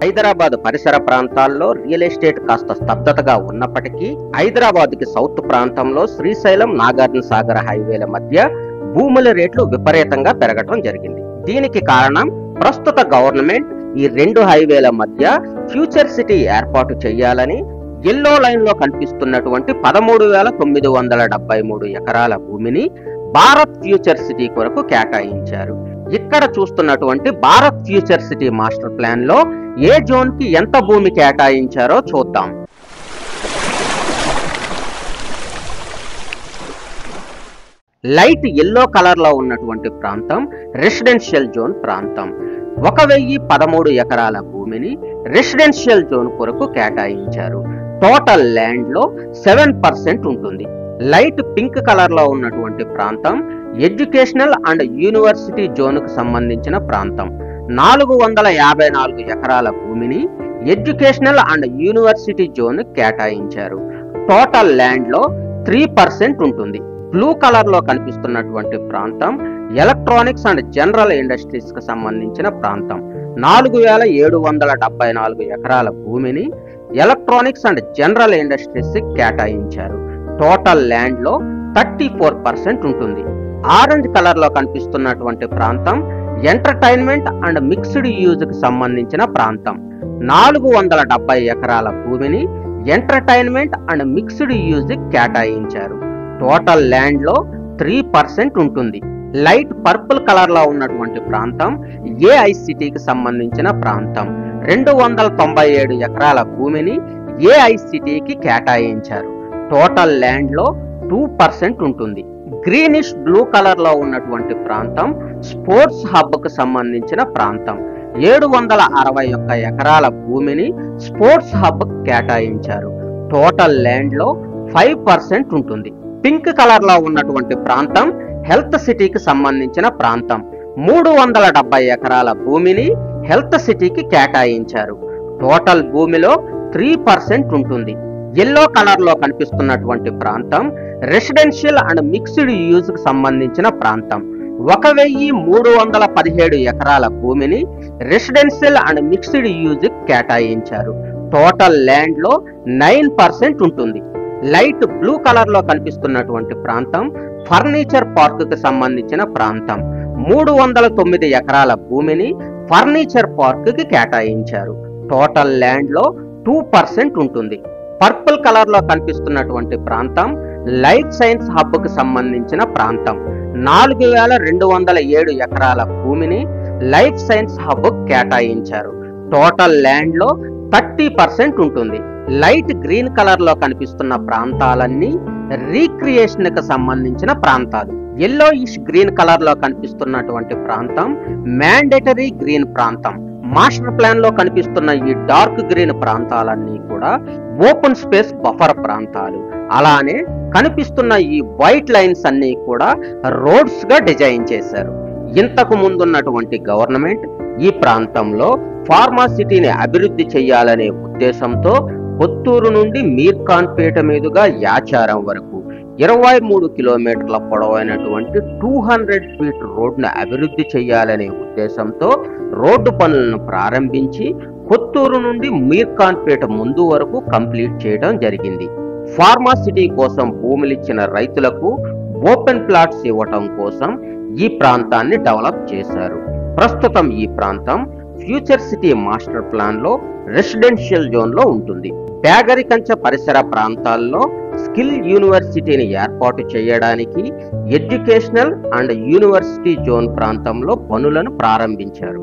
హైదరాబాద్ పరిసర ప్రాంతాల్లో real estate కాస్త స్తబ్దతగా ఉన్నప్పటికీ హైదరాబాద్ కి సౌత్ ప్రాంతంలో శ్రీశైలం నాగార్జున సాగర్ హైవేల మధ్య భూముల రేట్లు విపరీతంగా పెరగటం జరిగింది. దీనికి కారణం ప్రస్తుత గవర్నమెంట్ ఈ రెండు హైవేల మధ్య ఫ్యూచర్ సిటీ ఏర్పాటు చేయాలని ఎల్లో లైన్ లో కనిపిస్తున్నటువంటి 13,973 ఎకరాల భూమిని భారత్ ఫ్యూచర్ సిటీ కొరకు కేటాయించారు. ఇక్కడ చూస్తున్నటువంటి Bharat future city master plan లో ఏ జోన్ కి ఎంత భూమి కేటాయించారో చూద్దాం. లైట్ ఎల్లో కలర్ లో ఉన్నటువంటి ప్రాంతం రెసిడెన్షియల్ జోన్ ప్రాంతం. 1,013 ఎకరాల భూమిని రెసిడెన్షియల్ జోన్ కొరకు కేటాయించారు. టోటల్ ల్యాండ్ లో 7% ఉంటుంది. లైట్ పింక్ కలర్ లో ఉన్నటువంటి ప్రాంతం ఎడ్యుకేషనల్ అండ్ యూనివర్సిటీ జోన్ కు సంబంధించిన ప్రాంతం. 454 ఎకరాల భూమిని ఎడ్యుకేషనల్ అండ్ యూనివర్సిటీ జోన్ కేటాయించారు. టోటల్ ల్యాండ్ లో 3% ఉంటుంది. బ్లూ కలర్ లో కనిపిస్తున్నటువంటి ప్రాంతం ఎలక్ట్రానిక్స్ అండ్ జనరల్ ఇండస్ట్రీస్ కు సంబంధించిన ప్రాంతం. 4,774 ఎకరాల భూమిని ఎలక్ట్రానిక్స్ అండ్ జనరల్ ఇండస్ట్రీస్ కి కేటాయించారు. టోటల్ ల్యాండ్ లో 34% ఉంటుంది. ఆరెంజ్ కలర్ లో కనిపిస్తున్నటువంటి ప్రాంతం ఎంటర్టైన్మెంట్ అండ్ మిక్స్డ్ యూజ్ కి సంబంధించిన ప్రాంతం. 470 ఎకరాల భూమిని ఎంటర్టైన్మెంట్ అండ్ మిక్స్డ్ యూజ్ కి కేటాయించారు. టోటల్ ల్యాండ్ లో 3% ఉంటుంది. లైట్ పర్పుల్ కలర్ లో ఉన్నటువంటి ప్రాంతం ఏఐసిటీకి సంబంధించిన ప్రాంతం. 297 ఎకరాల భూమిని ఏఐసిటీకి కేటాయించారు. టోటల్ ల్యాండ్ లో 2% ఉంటుంది. గ్రీనిష్ బ్లూ కలర్ లో ఉన్నటువంటి ప్రాంతం స్పోర్ట్స్ హబ్ కు సంబంధించిన ప్రాంతం. 761 ఎకరాల భూమిని స్పోర్ట్స్ హబ్ కేటాయించారు. టోటల్ ల్యాండ్ లో 5% ఉంటుంది. పింక్ కలర్ లో ఉన్నటువంటి ప్రాంతం హెల్త్ సిటీకి సంబంధించిన ప్రాంతం. 370 ఎకరాల భూమిని హెల్త్ సిటీకి కేటాయించారు. టోటల్ భూమిలో 3% ఉంటుంది. ఎల్లో కలర్ లో కనిపిస్తున్నటువంటి ప్రాంతం రెసిడెన్షియల్ అండ్ మిక్స్డ్ యూజ్ కు సంబంధించిన ప్రాంతం. 1,317 ఎకరాల భూమిని రెసిడెన్షియల్ అండ్ మిక్స్డ్ యూజ్ కేటాయించారు. టోటల్ ల్యాండ్ లో 9% ఉంటుంది. లైట్ బ్లూ కలర్ లో కనిపిస్తున్నటువంటి ప్రాంతం ఫర్నిచర్ పార్క్ కు సంబంధించిన ప్రాంతం. 309 ఎకరాల భూమిని ఫర్నిచర్ పార్క్ కి కేటాయించారు. టోటల్ ల్యాండ్ లో 2% ఉంటుంది. పర్పుల్ కలర్ లో కనిపిస్తున్నటువంటి ప్రాంతం లైఫ్ సైన్స్ హబ్ కు సంబంధించిన ప్రాంతం. 4,207 ఎకరాల భూమిని లైఫ్ సైన్స్ హబ్ కేటాయించారు. టోటల్ ల్యాండ్ లో 30% ఉంటుంది. లైట్ గ్రీన్ కలర్ లో కనిపిస్తున్న ప్రాంతాలన్నీ రీక్రియేషన్ కు సంబంధించిన ప్రాంతాలు. ఎల్లోయిష్ గ్రీన్ కలర్ లో కనిపిస్తున్నటువంటి ప్రాంతం మ్యాండేటరీ గ్రీన్ ప్రాంతం. మాస్టర్ ప్లాన్ లో కనిపిస్తున్న ఈ డార్క్ గ్రీన్ ప్రాంతాలన్నీ కూడా ఓపెన్ స్పేస్ బఫర్ ప్రాంతాలు. అలానే కనిపిస్తున్న ఈ వైట్ లైన్స్ అన్ని కూడా రోడ్స్ గా డిజైన్ చేశారు. ఇంతకు ముందున్నటువంటి గవర్నమెంట్ ఈ ప్రాంతంలో ఫార్మాసిటీని అభివృద్ధి చేయాలనే ఉద్దేశంతో కొత్తూరు నుండి మీర్ఖాన్పేట మీదుగా యాచారం వరకు 23 కిలోమీటర్ల పొడవైనటువంటి 200 ఫీట్ రోడ్ను అభివృద్ధి చేయాలనే ఉద్దేశంతో రోడ్డు పనులను ప్రారంభించి కొత్తూరు నుండి మీర్ఖాన్పేట ముందు వరకు కంప్లీట్ చేయడం జరిగింది. ఫార్మాసిటీ కోసం భూములిచ్చిన రైతులకు ఓపెన్ ప్లాట్స్ ఇవ్వటం కోసం ఈ ప్రాంతాన్ని డెవలప్ చేశారు. ప్రస్తుతం ఈ ప్రాంతం ఫ్యూచర్ సిటీ మాస్టర్ ప్లాన్ లో రెసిడెన్షియల్ జోన్ లో ఉంటుంది. పేగరికంచ పరిసర ప్రాంతాల్లో స్కిల్ యూనివర్సిటీని ఏర్పాటు చేయడానికి ఎడ్యుకేషనల్ అండ్ యూనివర్సిటీ జోన్ ప్రాంతంలో పనులను ప్రారంభించారు.